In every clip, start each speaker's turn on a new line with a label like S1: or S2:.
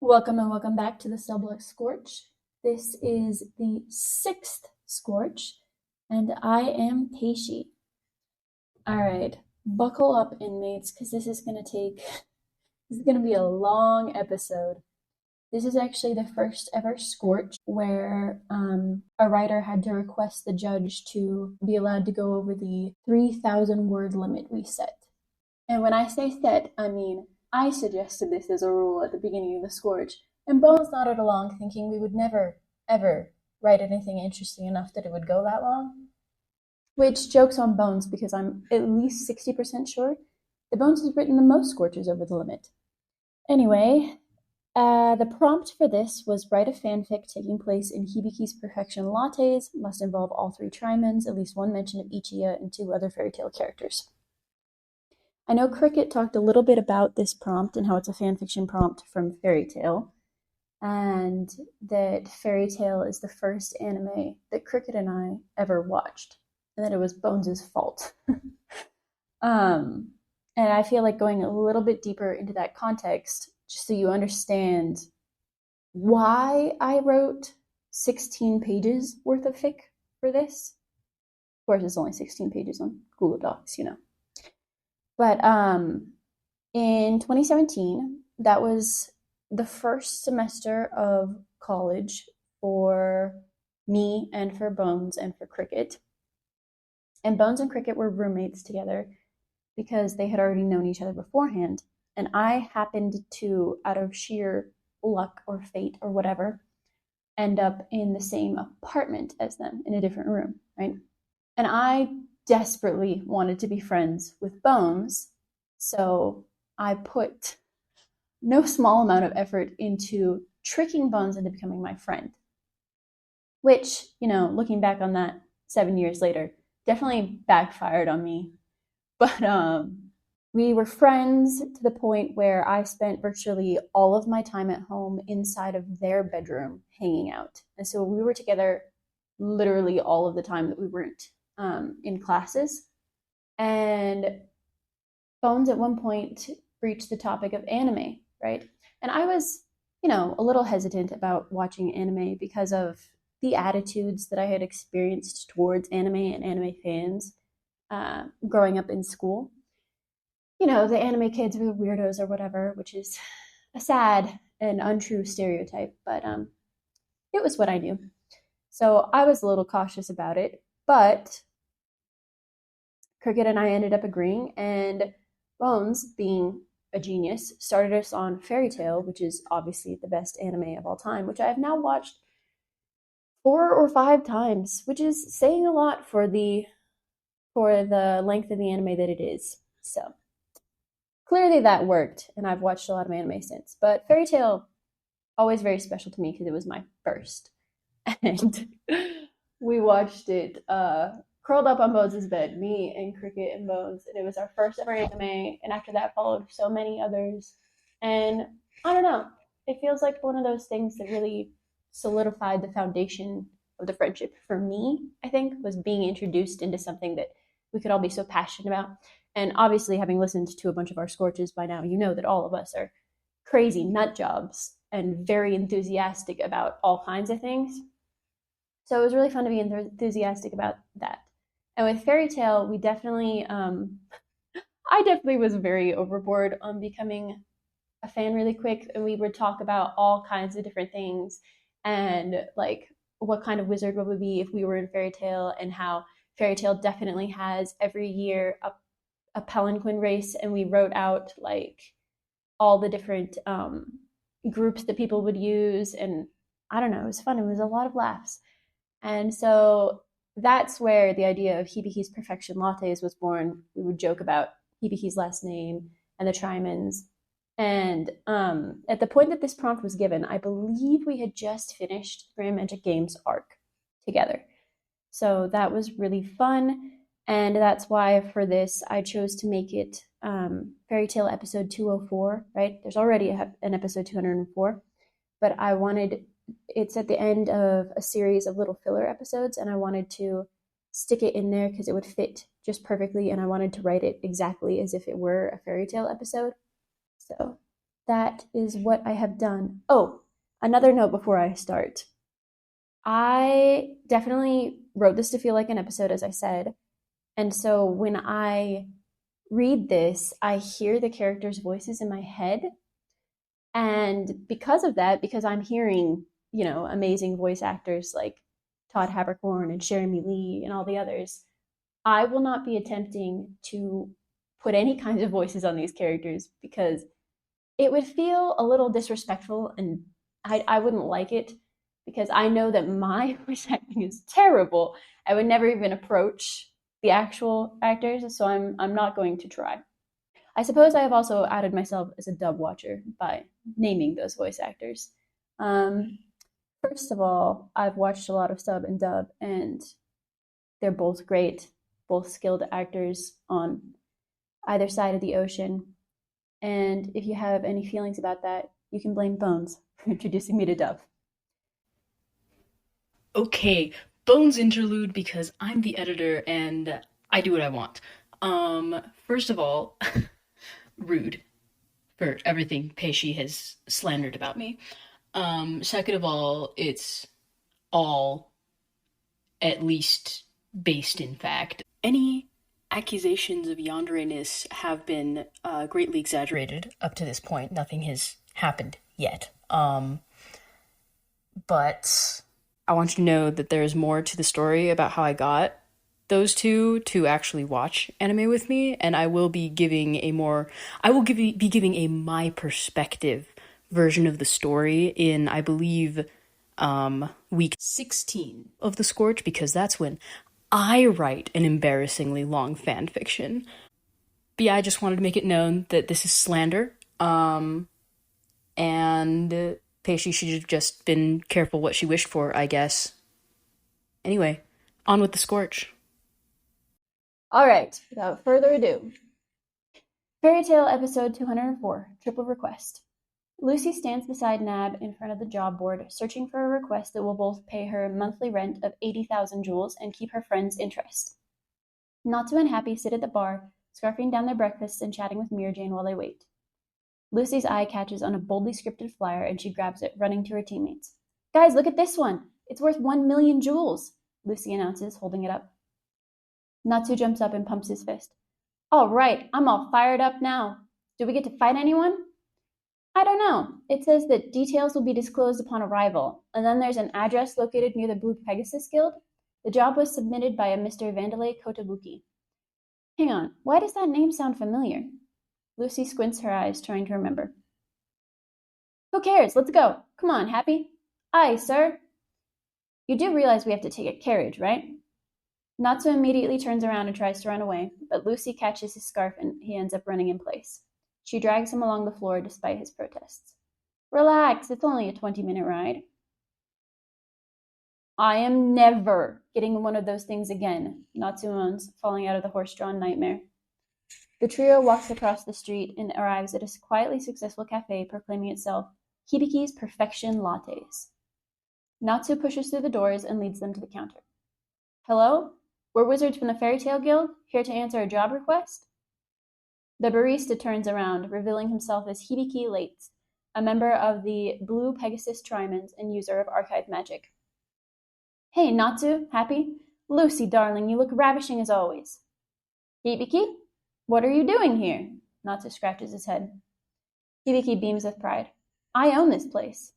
S1: Welcome and welcome back to the cellblock Scorch. This is the 6th Scorch, and I am Peixe. Alright, buckle up, inmates, because this is going to be a long episode. This is actually the first ever Scorch where a writer had to request the judge to be allowed to go over the 3,000 word limit we set. And when I say set, I mean I suggested this as a rule at the beginning of the Scorch, and Bones nodded along, thinking we would never, ever write anything interesting enough that it would go that long. Which, joke's on Bones, because I'm at least 60% sure that Bones has written the most Scorches over the limit. Anyway, the prompt for this was write a fanfic taking place in Hibiki's Perfection Lattes, must involve all three Trimens, at least one mention of Ichiya, and 2 other fairy tale characters. I know Cricket talked a little bit about this prompt and how it's a fanfiction prompt from Fairy Tail, and that Fairy Tail is the first anime that Cricket and I ever watched, and that it was Bones' fault. And I feel like going a little bit deeper into that context, just so you understand why I wrote 16 pages worth of fic for this. Of course, it's only 16 pages on Google Docs, you know. But in 2017, that was the first semester of college for me and for Bones and for Cricket. And Bones and Cricket were roommates together because they had already known each other beforehand. And I happened to, out of sheer luck or fate or whatever, end up in the same apartment as them in a different room, right? And I desperately wanted to be friends with Bones, so I put no small amount of effort into tricking Bones into becoming my friend. Which, looking back on that 7 years later, definitely backfired on me. But we were friends to the point where I spent virtually all of my time at home inside of their bedroom hanging out. And so we were together literally all of the time that we weren't in classes. And Bones at one point breached the topic of anime, right? And I was, a little hesitant about watching anime because of the attitudes that I had experienced towards anime and anime fans growing up in school. The anime kids were the weirdos or whatever, which is a sad and untrue stereotype, but it was what I knew. So I was a little cautious about it, but Cricket and I ended up agreeing, and Bones, being a genius, started us on Fairy Tail, which is obviously the best anime of all time, which I have now watched 4 or 5 times, which is saying a lot for the length of the anime that it is. So clearly that worked, and I've watched a lot of anime since. But Fairy Tail, always very special to me because it was my first. And we watched it curled up on Bones' bed, me and Cricket and Bones, and it was our first ever anime, and after that followed so many others. And I don't know, it feels like one of those things that really solidified the foundation of the friendship for me, I think, was being introduced into something that we could all be so passionate about. And obviously, having listened to a bunch of our Scorches by now, you know that all of us are crazy nut jobs and very enthusiastic about all kinds of things. So it was really fun to be enthusiastic about that. And with Fairy Tail, we definitely, I definitely was very overboard on becoming a fan really quick. And we would talk about all kinds of different things and like what kind of wizard would we be if we were in Fairy Tail, and how Fairy Tail definitely has every year a palanquin race. And we wrote out like all the different groups that people would use. And I don't know, it was fun. It was a lot of laughs. And so that's where the idea of Hibiki's Perfection Lattes was born. We would joke about Hibiki's last name and the Trimens. And at the point that this prompt was given, I believe we had just finished the Grand Magic Games arc together. So that was really fun. And that's why for this, I chose to make it Fairy Tail episode 204, right? There's already an episode 204, but I wanted, it's at the end of a series of little filler episodes, and I wanted to stick it in there because it would fit just perfectly, and I wanted to write it exactly as if it were a Fairy Tail episode. So that is what I have done. Oh, another note before I start. I definitely wrote this to feel like an episode, as I said. And so when I read this, I hear the characters' voices in my head. And because of that, because I'm hearing, amazing voice actors like Todd Haberkorn and Jeremy Lee and all the others, I will not be attempting to put any kinds of voices on these characters because it would feel a little disrespectful and I wouldn't like it because I know that my voice acting is terrible. I would never even approach the actual actors, so I'm not going to try. I suppose I have also added myself as a dub watcher by naming those voice actors. First of all, I've watched a lot of sub and dub, and they're both great, both skilled actors on either side of the ocean. And if you have any feelings about that, you can blame Bones for introducing me to dub.
S2: Okay, Bones interlude because I'm the editor and I do what I want. First of all, rude for everything Peixe has slandered about me. Second of all, it's all at least based in fact. Any accusations of yandere-ness have been greatly exaggerated up to this point. Nothing has happened yet. But I want you to know that there is more to the story about how I got those two to actually watch anime with me, and I will be giving be giving a my perspective version of the story in, I believe, week 16 of the Scorch, because that's when I write an embarrassingly long fan fiction. But yeah, I just wanted to make it known that this is slander, and Peixe should have just been careful what she wished for, I guess. Anyway, on with the Scorch.
S1: All right, without further ado. Fairy Tale episode 204, Triple Request. Lucy stands beside Nab in front of the job board, searching for a request that will both pay her monthly rent of 80,000 jewels and keep her friend's interest. Natsu and Happy sit at the bar, scarfing down their breakfasts and chatting with Mira Jane while they wait. Lucy's eye catches on a boldly scripted flyer and she grabs it, running to her teammates. Guys, look at this one! It's worth 1,000,000 jewels, Lucy announces, holding it up. Natsu jumps up and pumps his fist. All right, I'm all fired up now. Do we get to fight anyone? I don't know. It says that details will be disclosed upon arrival, and then there's an address located near the Blue Pegasus Guild. The job was submitted by a Mr. Vandalay Kotobuki. Hang on, why does that name sound familiar? Lucy squints her eyes, trying to remember. Who cares? Let's go. Come on, Happy. Aye, sir. You do realize we have to take a carriage, right? Natsu immediately turns around and tries to run away, but Lucy catches his scarf and he ends up running in place. She drags him along the floor despite his protests. Relax, it's only a 20-minute ride. I am never getting one of those things again, Natsu moans, falling out of the horse-drawn nightmare. The trio walks across the street and arrives at a quietly successful cafe proclaiming itself Hibiki's Perfection Lattes. Natsu pushes through the doors and leads them to the counter. Hello? We're wizards from the Fairy Tale Guild, here to answer a job request? The barista turns around, revealing himself as Hibiki Lattes, a member of the Blue Pegasus Trimens and user of archive magic. Hey, Natsu, Happy? Lucy, darling, you look ravishing as always. Hibiki? What are you doing here? Natsu scratches his head. Hibiki beams with pride. I own this place.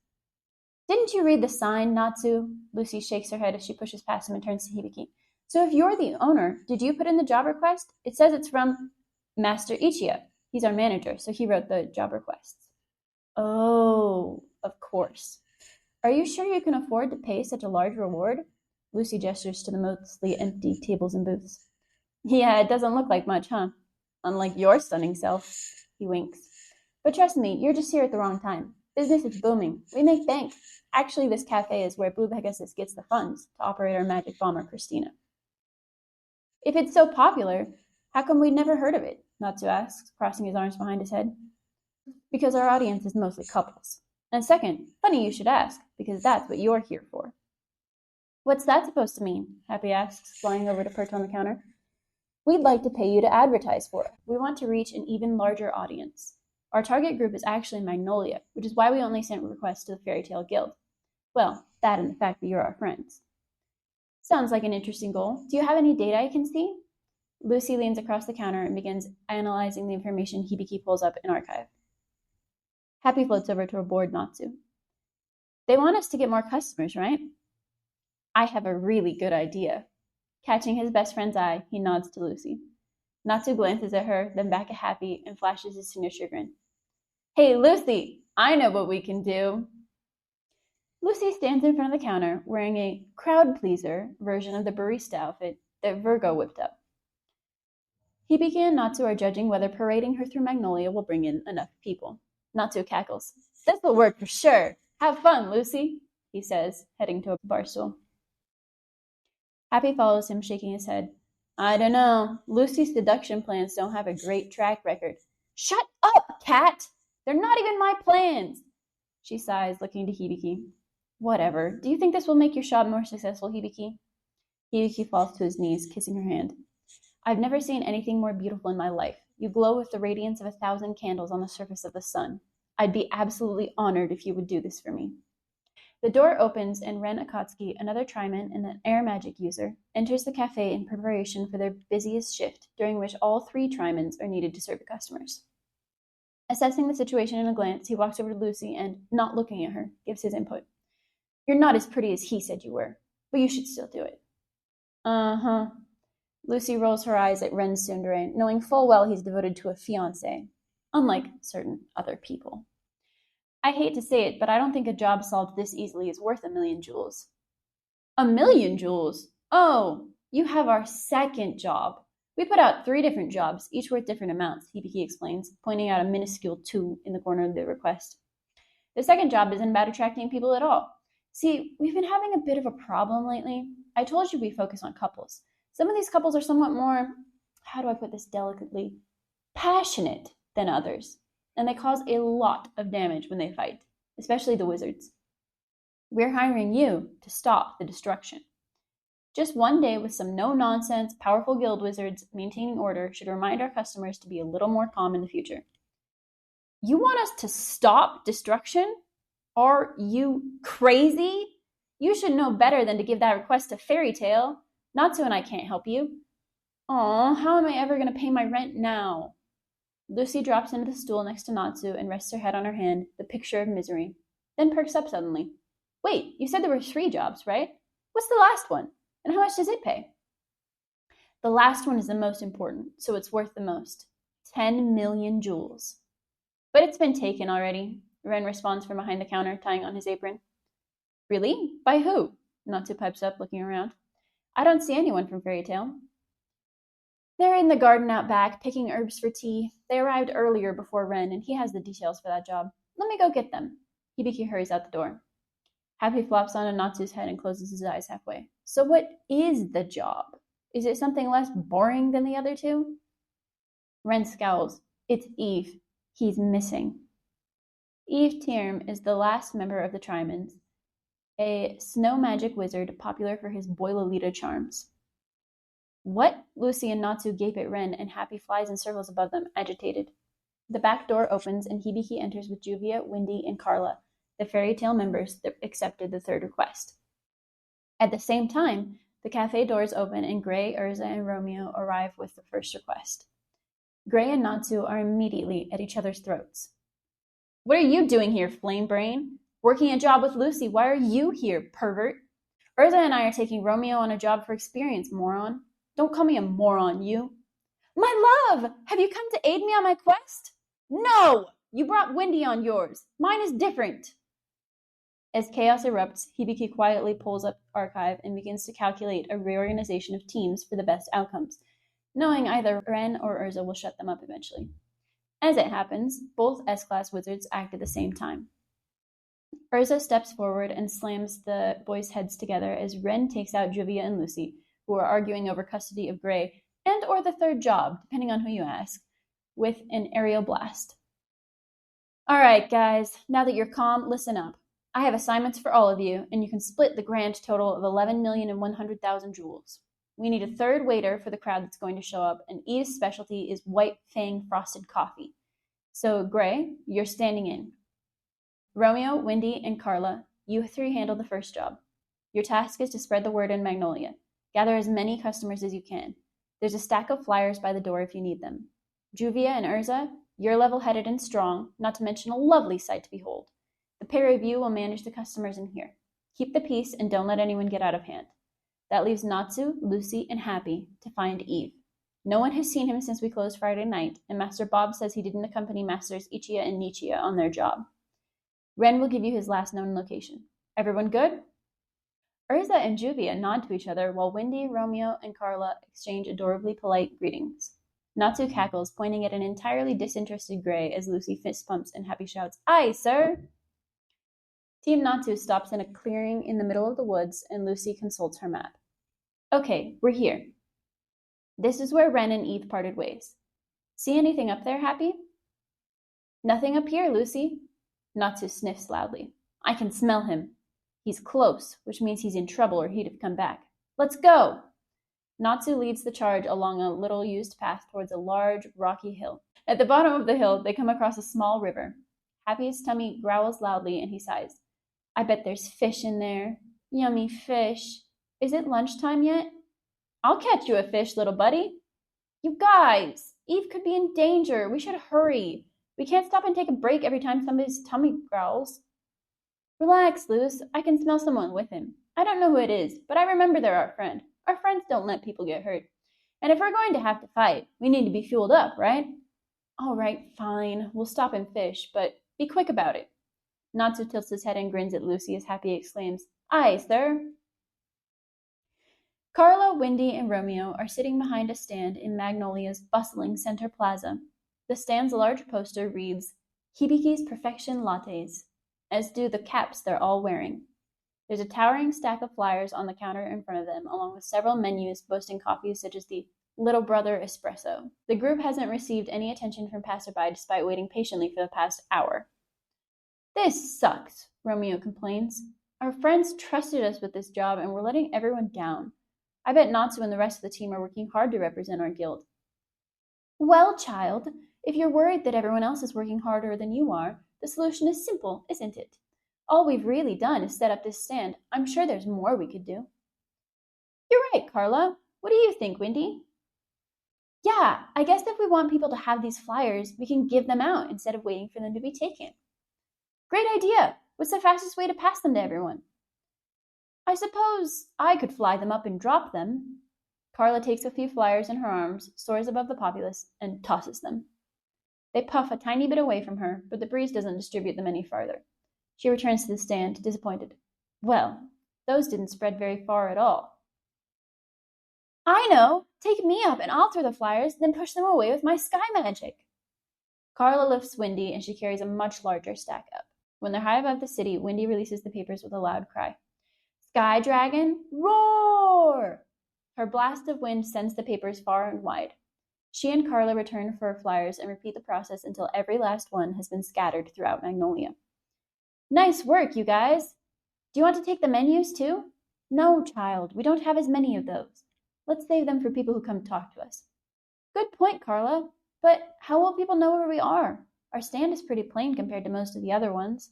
S1: Didn't you read the sign, Natsu? Lucy shakes her head as she pushes past him and turns to Hibiki. So if you're the owner, did you put in the job request? It says it's from Master Ichiya. He's our manager, so he wrote the job requests. Oh, of course. Are you sure you can afford to pay such a large reward? Lucy gestures to the mostly empty tables and booths. Yeah, it doesn't look like much, huh? Unlike your stunning self. He winks. But trust me, you're just here at the wrong time. Business is booming. We make bank. Actually, this cafe is where Blue Pegasus gets the funds to operate our magic bomber, Christina. If it's so popular, how come we'd never heard of it? Natsu asks, crossing his arms behind his head. Because our audience is mostly couples. And second, funny you should ask, because that's what you're here for. What's that supposed to mean? Happy asks, flying over to perch on the counter. We'd like to pay you to advertise for it. We want to reach an even larger audience. Our target group is actually Magnolia, which is why we only sent requests to the Fairy Tale Guild. Well, that and the fact that you're our friends. Sounds like an interesting goal. Do you have any data I can see? Lucy leans across the counter and begins analyzing the information Hibiki pulls up in archive. Happy floats over to a bored Natsu. They want us to get more customers, right? I have a really good idea. Catching his best friend's eye, he nods to Lucy. Natsu glances at her, then back at Happy, and flashes his signature grin. Hey, Lucy, I know what we can do. Lucy stands in front of the counter, wearing a crowd-pleaser version of the barista outfit that Virgo whipped up. Hibiki and Natsu are judging whether parading her through Magnolia will bring in enough people. Natsu cackles. This will work for sure. Have fun, Lucy, he says, heading to a bar stool. Happy follows him, shaking his head. I don't know. Lucy's seduction plans don't have a great track record. Shut up, Cat! They're not even my plans! She sighs, looking to Hibiki. Whatever. Do you think this will make your shop more successful, Hibiki? Hibiki falls to his knees, kissing her hand. I've never seen anything more beautiful in my life. You glow with the radiance of 1,000 candles on the surface of the sun. I'd be absolutely honored if you would do this for me. The door opens and Ren Akatsuki, another Trimen and an air magic user, enters the cafe in preparation for their busiest shift, during which all 3 Trimens are needed to serve the customers. Assessing the situation in a glance, he walks over to Lucy and, not looking at her, gives his input. You're not as pretty as he said you were, but you should still do it. Uh-huh. Lucy rolls her eyes at Ren's tsundere, knowing full well he's devoted to a fiancé, unlike certain other people. I hate to say it, but I don't think a job solved this easily is worth 1,000,000 jewels. 1,000,000 jewels? Oh, you have our second job. We put out 3 different jobs, each worth different amounts, Hibiki explains, pointing out a minuscule 2 in the corner of the request. The second job isn't about attracting people at all. See, we've been having a bit of a problem lately. I told you we focus on couples. Some of these couples are somewhat more, how do I put this delicately, passionate than others, and they cause a lot of damage when they fight, especially the wizards. We're hiring you to stop the destruction. Just one day with some no-nonsense, powerful guild wizards maintaining order should remind our customers to be a little more calm in the future. You want us to stop destruction? Are you crazy? You should know better than to give that request to Fairy Tale. Natsu and I can't help you. Aw, how am I ever going to pay my rent now? Lucy drops into the stool next to Natsu and rests her head on her hand, the picture of misery, then perks up suddenly. Wait, you said there were 3 jobs, right? What's the last one? And how much does it pay? The last one is the most important, so it's worth the most. 10,000,000 jewels. But it's been taken already, Ren responds from behind the counter, tying on his apron. Really? By who? Natsu pipes up, looking around. I don't see anyone from Fairy Tale. They're in the garden out back, picking herbs for tea. They arrived earlier before Ren, and he has the details for that job. Let me go get them. Hibiki hurries out the door. Happy flops onto Natsu's head and closes his eyes halfway. So what is the job? Is it something less boring than the other 2? Ren scowls. It's Eve. He's missing. Eve Tirm is the last member of the Trimens, a snow magic wizard popular for his Boilalita charms. What? Lucy and Natsu gape at Ren, and Happy flies in circles above them, agitated. The back door opens, and Hibiki enters with Juvia, Windy, and Carla, the Fairy Tale members that accepted the 3rd request. At the same time, the cafe doors open, and Gray, Urza, and Romeo arrive with the first request. Gray and Natsu are immediately at each other's throats. What are you doing here, Flame Brain? Working a job with Lucy. Why are you here, pervert? Urza and I are taking Romeo on a job for experience, moron. Don't call me a moron, you. My love! Have you come to aid me on my quest? No! You brought Windy on yours. Mine is different. As chaos erupts, Hibiki quietly pulls up archive and begins to calculate a reorganization of teams for the best outcomes, knowing either Ren or Urza will shut them up eventually. As it happens, both S-Class wizards act at the same time. Urza steps forward and slams the boys' heads together as Ren takes out Juvia and Lucy, who are arguing over custody of Gray and or the 3rd job, depending on who you ask, with an aerial blast. All right, guys, now that you're calm, listen up. I have assignments for all of you, and you can split the grand total of 11,100,000 jewels. We need a 3rd waiter for the crowd that's going to show up, and Eve's specialty is White Fang frosted coffee. So, Gray, you're standing in. Romeo, Wendy, and Carla, you three handle the first job. Your task is to spread the word in Magnolia. Gather as many customers as you can. There's a stack of flyers by the door if you need them. Juvia and Urza, you're level-headed and strong, not to mention a lovely sight to behold. The pair of you will manage the customers in here. Keep the peace and don't let anyone get out of hand. That leaves Natsu, Lucy, and Happy to find Eve. No one has seen him since we closed Friday night, and Master Bob says he didn't accompany Masters Ichiya and Nichiya on their job. Ren will give you his last known location. Everyone good? Urza and Juvia nod to each other while Wendy, Romeo, and Carla exchange adorably polite greetings. Natsu cackles, pointing at an entirely disinterested Gray as Lucy fist pumps and Happy shouts, "Aye, sir!" Team Natsu stops in a clearing in the middle of the woods, and Lucy consults her map. Okay, we're here. This is where Ren and Eve parted ways. See anything up there, Happy? Nothing up here, Lucy. Natsu sniffs loudly. I can smell him. He's close, which means he's in trouble or he'd have come back. Let's go! Natsu leads the charge along a little-used path towards a large, rocky hill. At the bottom of the hill, they come across a small river. Happy's tummy growls loudly and he sighs. I bet there's fish in there. Yummy fish. Is it lunchtime yet? I'll catch you a fish, little buddy. You guys! Eve could be in danger. We should hurry. We can't stop and take a break every time somebody's tummy growls. Relax, Luce. I can smell someone with him. I don't know who it is, but I remember they're our friend. Our friends don't let people get hurt. And if we're going to have to fight, we need to be fueled up, right? All right, fine. We'll stop and fish, but be quick about it. Natsu tilts his head and grins at Lucy as Happy exclaims, Aye, sir. Carla, Wendy, and Romeo are sitting behind a stand in Magnolia's bustling center plaza. The stand's large poster reads, Hibiki's Perfection Lattes, as do the caps they're all wearing. There's a towering stack of flyers on the counter in front of them, along with several menus boasting coffees such as the Little Brother Espresso. The group hasn't received any attention from passerby despite waiting patiently for the past hour. This sucks, Romeo complains. Our friends trusted us with this job and we're letting everyone down. I bet Natsu and the rest of the team are working hard to represent our guild. Well, child, if you're worried that everyone else is working harder than you are, the solution is simple, isn't it? All we've really done is set up this stand. I'm sure there's more we could do. You're right, Carla. What do you think, Wendy? Yeah, I guess if we want people to have these flyers, we can give them out instead of waiting for them to be taken. Great idea. What's the fastest way to pass them to everyone? I suppose I could fly them up and drop them. Carla takes a few flyers in her arms, soars above the populace, and tosses them. They puff a tiny bit away from her, but the breeze doesn't distribute them any farther. She returns to the stand, disappointed. Well, those didn't spread very far at all. I know! Take me up and I'll throw the flyers, then push them away with my sky magic. Carla lifts Wendy and she carries a much larger stack up. When they're high above the city, Wendy releases the papers with a loud cry. Sky Dragon, roar! Her blast of wind sends the papers far and wide. She and Carla return for her flyers and repeat the process until every last one has been scattered throughout Magnolia. Nice work, you guys! Do you want to take the menus too? No, child, we don't have as many of those. Let's save them for people who come talk to us. Good point, Carla. But how will people know where we are? Our stand is pretty plain compared to most of the other ones.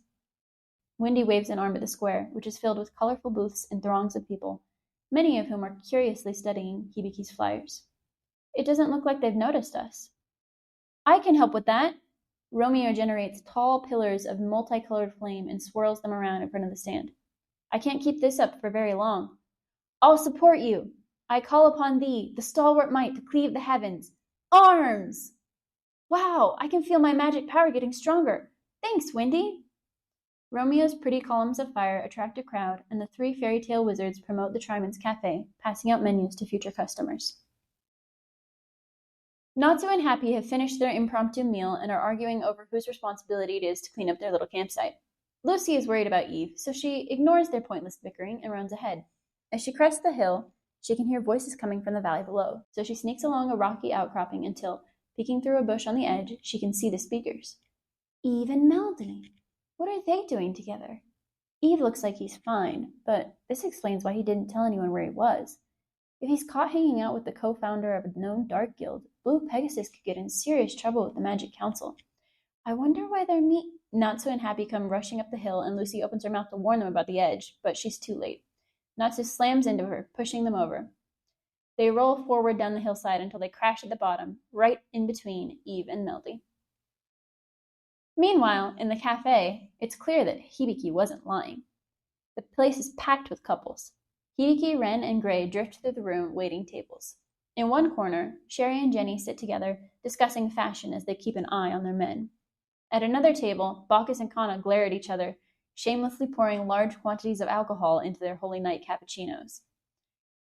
S1: Wendy waves an arm at the square, which is filled with colorful booths and throngs of people, many of whom are curiously studying Hibiki's flyers. It doesn't look like they've noticed us. I can help with that. Romeo generates tall pillars of multicolored flame and swirls them around in front of the stand. I can't keep this up for very long. I'll support you. I call upon thee, the stalwart might, to cleave the heavens. Arms! Wow, I can feel my magic power getting stronger. Thanks, Wendy. Romeo's pretty columns of fire attract a crowd, and the three fairy tale wizards promote the Trimens Cafe, passing out menus to future customers. Natsu and Happy have finished their impromptu meal and are arguing over whose responsibility it is to clean up their little campsite. Lucy is worried about Eve, so she ignores their pointless bickering and runs ahead. As she crests the hill, she can hear voices coming from the valley below, so she sneaks along a rocky outcropping until, peeking through a bush on the edge, she can see the speakers. Eve and Melody. What are they doing together? Eve looks like he's fine, but this explains why he didn't tell anyone where he was. If he's caught hanging out with the co-founder of a known dark guild, Blue Pegasus could get in serious trouble with the Magic Council. I wonder why they're Natsu and Happy come rushing up the hill, and Lucy opens her mouth to warn them about the edge, but she's too late. Natsu slams into her, pushing them over. They roll forward down the hillside until they crash at the bottom, right in between Eve and Meldy. Meanwhile, in the cafe, it's clear that Hibiki wasn't lying. The place is packed with couples. Hibiki, Ren, and Gray drift through the room, waiting tables. In one corner, Sherry and Jenny sit together, discussing fashion as they keep an eye on their men. At another table, Bacchus and Kana glare at each other, shamelessly pouring large quantities of alcohol into their Holy Night cappuccinos.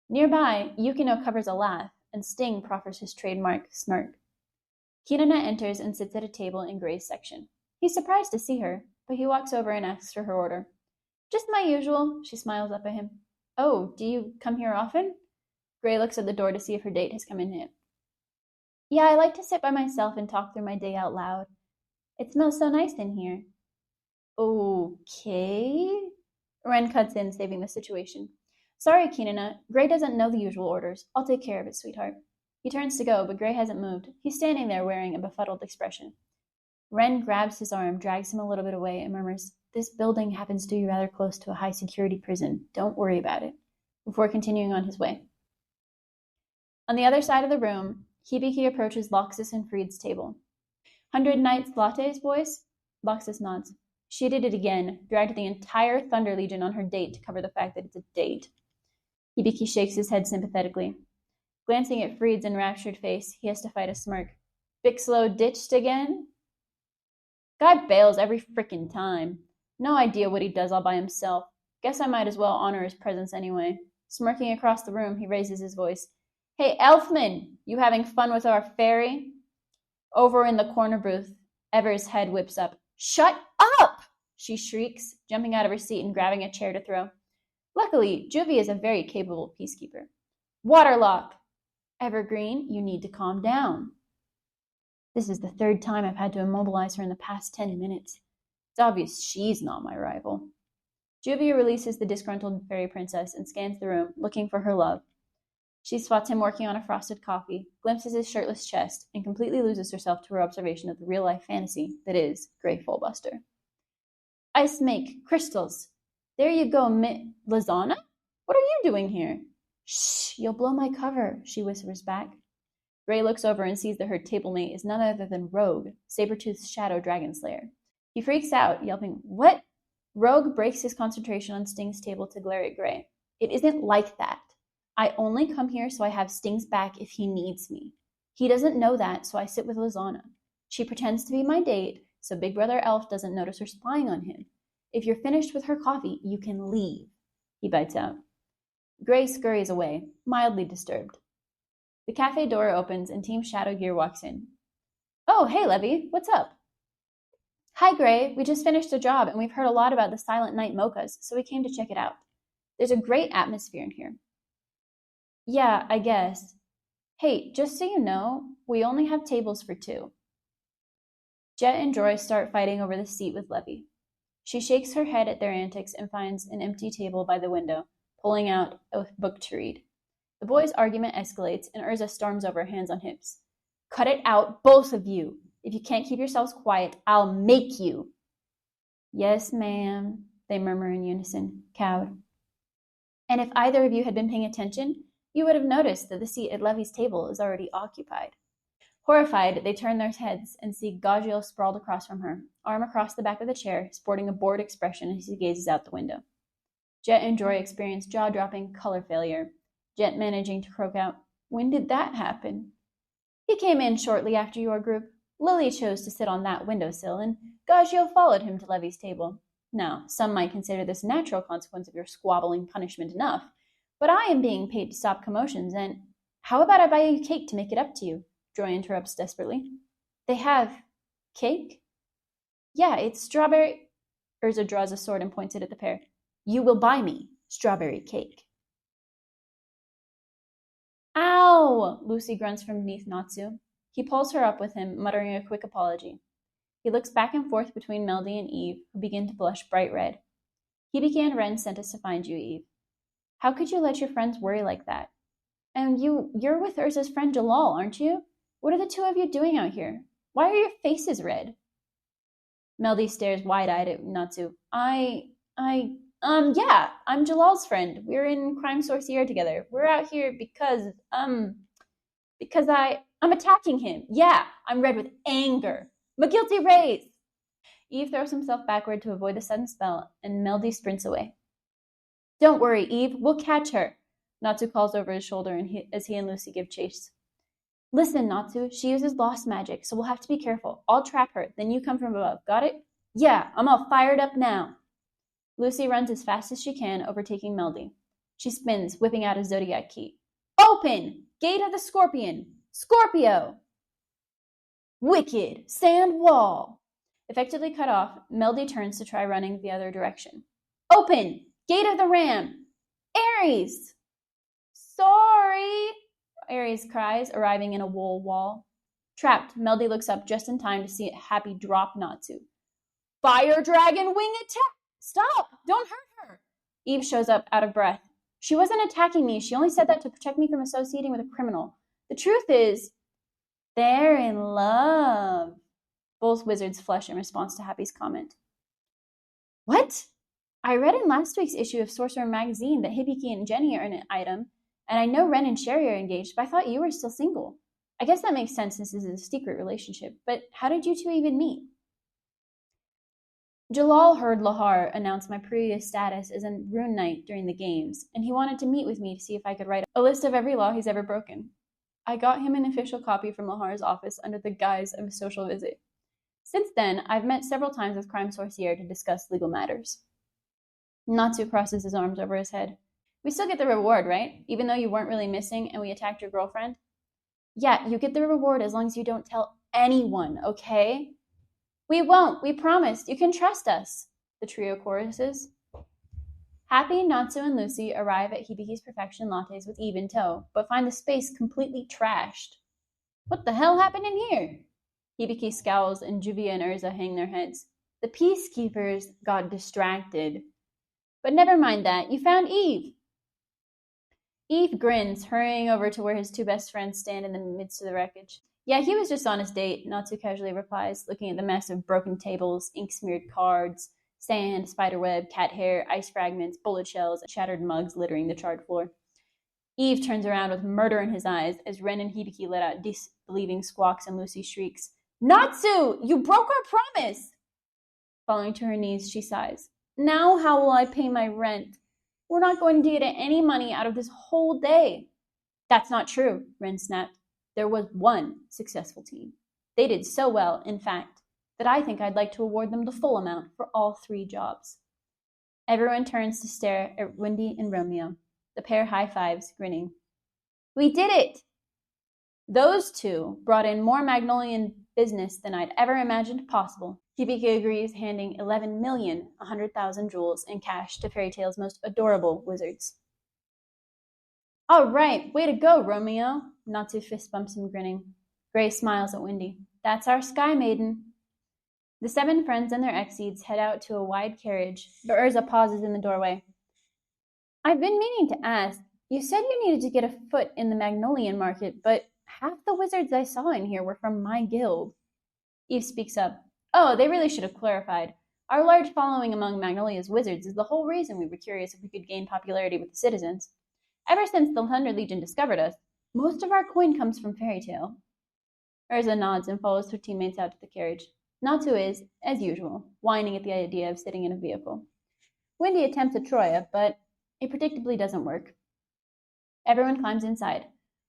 S1: Nearby, Yukino covers a laugh, and Sting proffers his trademark smirk. Kinana enters and sits at a table in Gray's section. He's surprised to see her, but he walks over and asks for her order. Just my usual, she smiles up at him. Oh, do you come here often? Gray looks at the door to see if her date has come in yet. Yeah, I like to sit by myself and talk through my day out loud. It smells so nice in here. Okay. Ren cuts in, saving the situation. Sorry, Kinana. Gray doesn't know the usual orders. I'll take care of it, sweetheart. He turns to go, but Gray hasn't moved. He's standing there wearing a befuddled expression. Ren grabs his arm, drags him a little bit away, and murmurs, This building happens to be rather close to a high-security prison. Don't worry about it, before continuing on his way. On the other side of the room, Hibiki approaches Lattes and Freed's table. 100 Knights Lattes, boys? Lattes nods. She did it again, dragged the entire Thunder Legion on her date to cover the fact that it's a date. Hibiki shakes his head sympathetically. Glancing at Freed's enraptured face, he has to fight a smirk. Bixlow ditched again? Guy bails every frickin' time. No idea what he does all by himself. Guess I might as well honor his presence anyway. Smirking across the room, he raises his voice. Hey, Elfman! You having fun with our fairy? Over in the corner booth, Ever's head whips up. Shut up! She shrieks, jumping out of her seat and grabbing a chair to throw. Luckily, Juvie is a very capable peacekeeper. Waterlock! Evergreen, you need to calm down. This is the third time I've had to immobilize her in the past 10 minutes. It's obvious she's not my rival. Juvie releases the disgruntled fairy princess and scans the room, looking for her love. She spots him working on a frosted coffee, glimpses his shirtless chest, and completely loses herself to her observation of the real-life fantasy that is Grey Fullbuster. Ice make crystals. There you go, Lazana? What are you doing here? Shh, you'll blow my cover, she whispers back. Gray looks over and sees that her tablemate is none other than Rogue, Sabretooth's shadow dragon slayer. He freaks out, yelping, What? Rogue breaks his concentration on Sting's table to glare at Gray. It isn't like that. I only come here so I have Sting's back if he needs me. He doesn't know that, so I sit with Lazana. She pretends to be my date, so Big Brother Elf doesn't notice her spying on him. If you're finished with her coffee, you can leave. He bites out. Gray scurries away, mildly disturbed. The cafe door opens and Team Shadow Gear walks in. Oh, hey, Levy, what's up? Hi, Gray. We just finished a job and we've heard a lot about the Silent Night mochas, so we came to check it out. There's a great atmosphere in here. Yeah, I guess. Hey, just so you know, we only have tables for 2. Jet and Joy start fighting over the seat with Levy. She shakes her head at their antics and finds an empty table by the window, pulling out a book to read. The boys' argument escalates and Urza storms over, hands on hips. Cut it out, both of you! If you can't keep yourselves quiet, I'll make you! Yes, ma'am, they murmur in unison, cowed. And if either of you had been paying attention, you would have noticed that the seat at Levy's table is already occupied. Horrified, they turn their heads and see Gaggio sprawled across from her, arm across the back of the chair, sporting a bored expression as he gazes out the window. Jet and Joy experience jaw-dropping color failure, Jet managing to croak out, When did that happen? He came in shortly after your group. Lily chose to sit on that windowsill, and Gaggio followed him to Levy's table. Now, some might consider this a natural consequence of your squabbling punishment enough, but I am being paid to stop commotions, and how about I buy you cake to make it up to you? Joy interrupts desperately. They have cake? Yeah, it's strawberry. Urza draws a sword and points it at the pair. You will buy me strawberry cake. Ow! Lucy grunts from beneath Natsu. He pulls her up with him, muttering a quick apology. He looks back and forth between Meldy and Eve, who begin to blush bright red. Hibiki and Ren sent us to find you, Eve. How could you let your friends worry like that? And you're with Urza's friend Jalal, aren't you? What are the two of you doing out here? Why are your faces red? Melody stares wide-eyed at Natsu. Yeah, I'm Jalal's friend. We're in Crime Sorcier together. We're out here because I'm attacking him. Yeah, I'm red with anger. I'm a guilty race. Eve throws himself backward to avoid the sudden spell, and Melody sprints away. Don't worry, Eve. We'll catch her. Natsu calls over his shoulder as he and Lucy give chase. Listen, Natsu, she uses lost magic, so we'll have to be careful. I'll trap her, then you come from above. Got it? Yeah, I'm all fired up now. Lucy runs as fast as she can, overtaking Melody. She spins, whipping out a zodiac key. Open! Gate of the Scorpion! Scorpio! Wicked! Sand wall! Effectively cut off, Melody turns to try running the other direction. Open! Gate of the Ram! Aries! Sorry! Aries cries, arriving in a wool wall. Trapped, Melody looks up just in time to see Happy drop Natsu. Fire dragon wing attack! Stop! Don't hurt her! Eve shows up out of breath. She wasn't attacking me. She only said that to protect me from associating with a criminal. The truth is, they're in love. Both wizards flush in response to Happy's comment. What? I read in last week's issue of Sorcerer magazine that Hibiki and Jenny are an item, and I know Ren and Sherry are engaged, but I thought you were still single. I guess that makes sense since this is a secret relationship, but how did you two even meet? Jalal heard Lahar announce my previous status as a rune knight during the games, and he wanted to meet with me to see if I could write a list of every law he's ever broken. I got him an official copy from Lahar's office under the guise of a social visit. Since then, I've met several times with Crime Sorcier to discuss legal matters. Natsu crosses his arms over his head. We still get the reward, right? Even though you weren't really missing and we attacked your girlfriend? Yeah, you get the reward as long as you don't tell anyone, okay? We won't, we promised. You can trust us, the trio choruses. Happy, Natsu, and Lucy arrive at Hibiki's Perfection Lattes with Eve in tow, but find the space completely trashed. What the hell happened in here? Hibiki scowls and Juvia and Urza hang their heads. The peacekeepers got distracted. But never mind that, you found Eve. Eve grins, hurrying over to where his two best friends stand in the midst of the wreckage. Yeah, he was just on his date, Natsu casually replies, looking at the mess of broken tables, ink-smeared cards, sand, spiderweb, cat hair, ice fragments, bullet shells, and shattered mugs littering the charred floor. Eve turns around with murder in his eyes as Ren and Hibiki let out disbelieving squawks and Lucy shrieks. Natsu! You broke our promise! Falling to her knees, she sighs. Now how will I pay my rent? We're not going to get any money out of this whole day. That's not true, Ren snapped. There was one successful team. They did so well, in fact, that I think I'd like to award them the full amount for all 3 jobs. Everyone turns to stare at Wendy and Romeo. The pair high-fives, grinning. We did it! Those two brought in more Magnolian business than I'd ever imagined possible. Hibiki agrees, handing 11,100,000 jewels in cash to Fairy Tale's most adorable wizards. All right, way to go, Romeo. Natsu fist bumps him, grinning. Gray smiles at Wendy. That's our Sky Maiden. The 7 friends and their exceeds head out to a wide carriage, but Urza pauses in the doorway. I've been meaning to ask. You said you needed to get a foot in the Magnolian market, but half the wizards I saw in here were from my guild. Eve speaks up. Oh, they really should have clarified. Our large following among Magnolia's wizards is the whole reason we were curious if we could gain popularity with the citizens. Ever since the Thunder Legion discovered us, most of our coin comes from Fairy Tale. Urza nods and follows her teammates out to the carriage. Natsu is, as usual, whining at the idea of sitting in a vehicle. Wendy attempts a Troya, but it predictably doesn't work. Everyone climbs inside.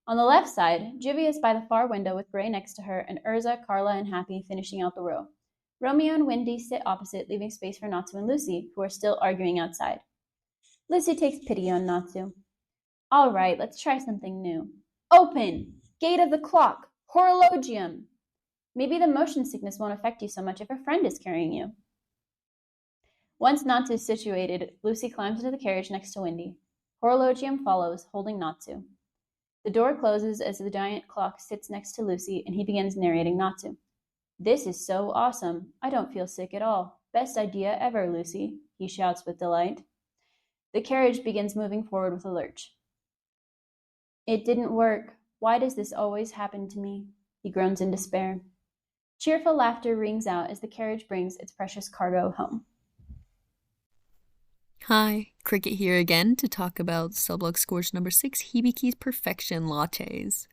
S1: On the left side, Juvia is by the far window with Gray next to her, and Urza, Carla, and Happy finishing out the row. Romeo and Wendy sit opposite, leaving space for Natsu and Lucy, who are still arguing outside. Lucy takes pity on Natsu. All right, let's try something new. Open! Gate of the Clock! Horologium! Maybe the motion sickness won't affect you so much if a friend is carrying you. Once Natsu is situated, Lucy climbs into the carriage next to Wendy. Horologium follows, holding Natsu. The door closes as the giant clock sits next to Lucy, and he begins narrating Natsu. This is so awesome. I don't feel sick at all. Best idea ever, Lucy, he shouts with delight. The carriage begins moving forward with a lurch. It didn't work. Why does this always happen to me? He groans in despair. Cheerful laughter rings out as the carriage brings its precious cargo home.
S3: Hi, Cricket here again to talk about cellblock Scorch number 6, Hibiki's Perfection Lattes.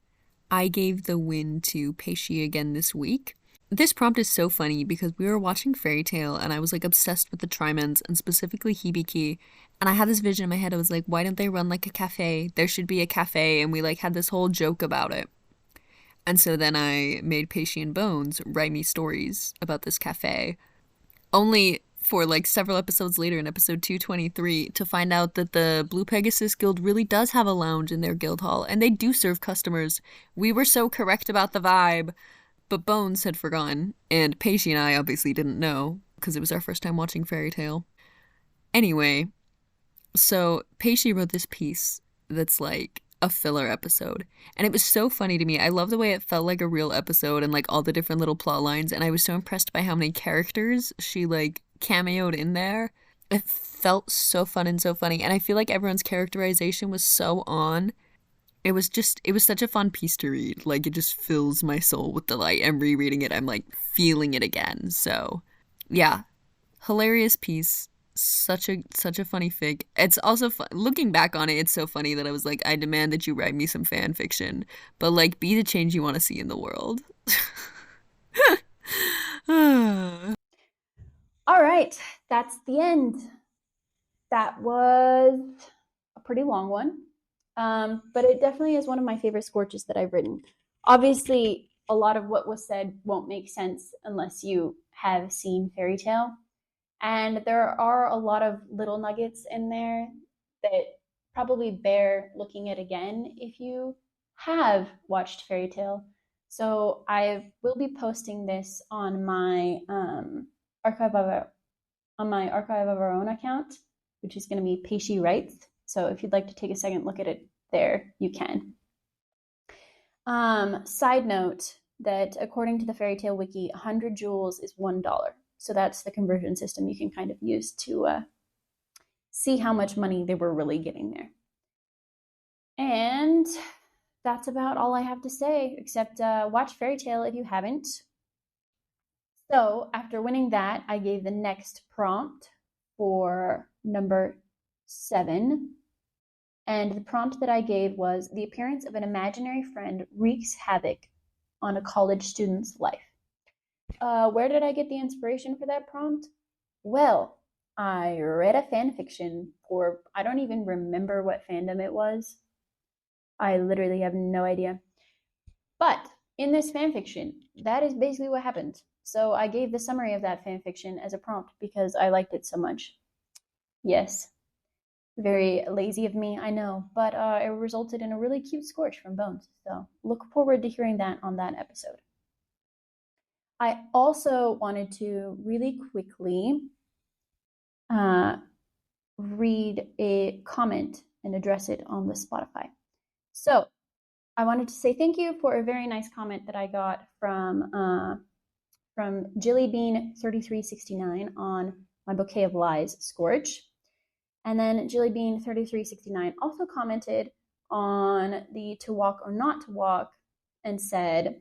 S3: I gave the win to Peixe again this week. This prompt is so funny because we were watching Fairy Tail and I was like obsessed with the Trimens and specifically Hibiki. And I had this vision in my head. I was like, why don't they run like a cafe? There should be a cafe. And we like had this whole joke about it. And so then I made Peixe and Bones write me stories about this cafe. Only for like several episodes later in episode 223 to find out that the Blue Pegasus Guild really does have a lounge in their guild hall and they do serve customers. We were so correct about the vibe, but Bones had forgotten, and Peixe and I obviously didn't know because it was our first time watching Fairy Tail. Anyway, so Peixe wrote this piece that's like a filler episode, and it was so funny to me. I love the way it felt like a real episode and like all the different little plot lines, and I was so impressed by how many characters she like cameoed in there. It felt so fun and so funny, and I feel like everyone's characterization was so on. It was such a fun piece to read. Like, it just fills my soul with delight, and rereading it I'm like feeling it again. So yeah, hilarious piece. Such a funny fic. It's also fun. Looking back on it, it's so funny that I was like, I demand that you write me some fan fiction, but like be the change you want to see in the world.
S1: All right, that's the end. That was a pretty long one, but it definitely is one of my favorite Scorches that I've written. Obviously, a lot of what was said won't make sense unless you have seen Fairy Tail, and there are a lot of little nuggets in there that probably bear looking at again if you have watched Fairy Tail. So I will be posting this on my Archive of Our Own account, which is going to be Peixe Writes. So if you'd like to take a second look at it there, you can. Side note that according to the Fairy Tail Wiki, 100 jewels is $1. So that's the conversion system you can kind of use to see how much money they were really getting there. And that's about all I have to say, except watch Fairy Tail if you haven't. So after winning that, I gave the next prompt for number 7. And the prompt that I gave was, the appearance of an imaginary friend wreaks havoc on a college student's life. Where did I get the inspiration for that prompt? Well, I read a fan fiction for, I don't even remember what fandom it was. I literally have no idea. But in this fan fiction, that is basically what happened. So I gave the summary of that fan fiction as a prompt because I liked it so much. Yes, very lazy of me, I know, but it resulted in a really cute Scorch from Bones. So look forward to hearing that on that episode. I also wanted to really quickly read a comment and address it on the Spotify. So I wanted to say thank you for a very nice comment that I got from Jillybean3369 on my Bouquet of Lies Scorch. And then Jillybean3369 also commented on the To Walk or Not to Walk and said,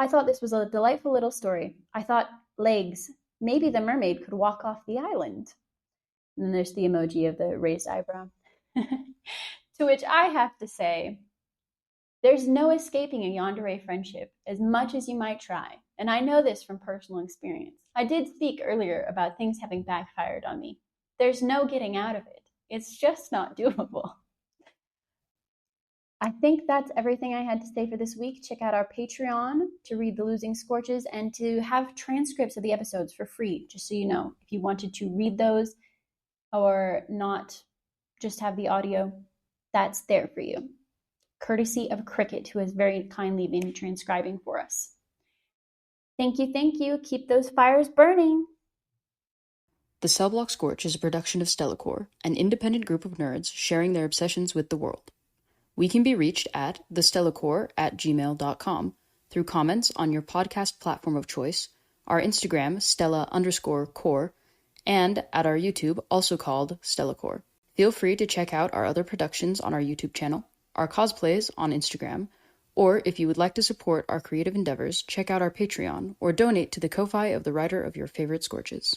S1: I thought this was a delightful little story. I thought, legs, maybe the mermaid could walk off the island. And then there's the emoji of the raised eyebrow. To which I have to say, there's no escaping a yandere friendship, as much as you might try. And I know this from personal experience. I did speak earlier about things having backfired on me. There's no getting out of it. It's just not doable. I think that's everything I had to say for this week. Check out our Patreon to read the Losing Scorches and to have transcripts of the episodes for free, just so you know. If you wanted to read those or not just have the audio, that's there for you. Courtesy of Cricket, who has very kindly been transcribing for us. Thank you, thank you. Keep those fires burning.
S2: The Cellblock Scorch is a production of Stellacore, an independent group of nerds sharing their obsessions with the world. We can be reached at thestellacore@gmail.com through comments on your podcast platform of choice, our Instagram, Stella_core, and at our YouTube, also called Stellacore. Feel free to check out our other productions on our YouTube channel, our cosplays on Instagram, Or if you would like to support our creative endeavors, check out our Patreon or donate to the Ko-Fi of the writer of your favorite Scorches.